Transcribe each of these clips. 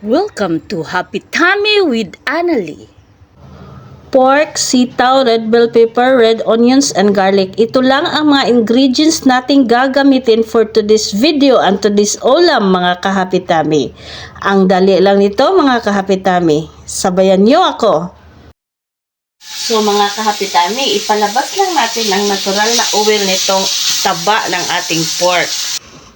Welcome to Happy Tummy with Annalie. Pork, sitaw, red bell pepper, red onions, and garlic. Ito lang ang mga ingredients nating gagamitin for today's video and today's ulam mga kahapitami. Ang dali lang nito mga kahapitami. Sabayan nyo ako. So mga kahapitami, ipalabas lang natin ang natural na oil nitong taba ng ating pork.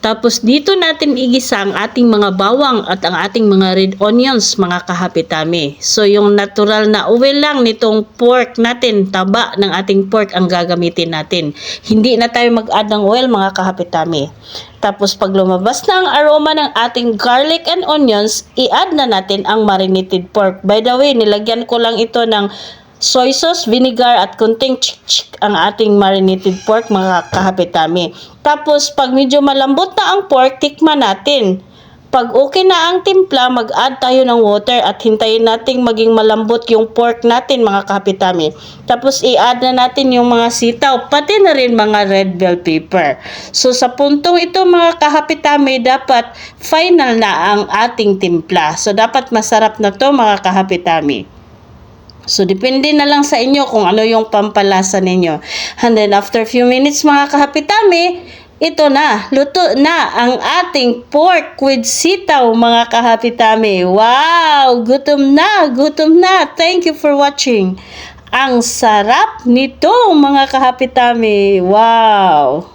Tapos dito natin igisa ang ating mga bawang at ang ating mga red onions mga kahapitami. So yung natural na oil lang nitong pork natin, taba ng ating pork ang gagamitin natin. Hindi na tayo mag-add ng oil mga kahapitami. Tapos pag lumabas na ang aroma ng ating garlic and onions, i-add na natin ang marinated pork. By the way, nilagyan ko lang ito ng soy sauce, vinegar at kunting chik-chik ang ating marinated pork mga kahapitami. Tapos pag medyo malambot na ang pork, tikman natin. Pag okay na ang timpla, mag-add tayo ng water at hintayin nating maging malambot yung pork natin mga kahapitami. Tapos i-add na natin yung mga sitaw, pati na rin mga red bell pepper. So sa puntong ito mga kahapitami, dapat final na ang ating timpla. So dapat masarap na to mga kahapitami. So, depende na lang sa inyo kung ano yung pampalasa ninyo. And then, after few minutes mga kahapitami, ito na, luto na ang ating pork with sitaw mga kahapitami. Wow! Gutom na, gutom na. Thank you for watching. Ang sarap nito mga kahapitami. Wow!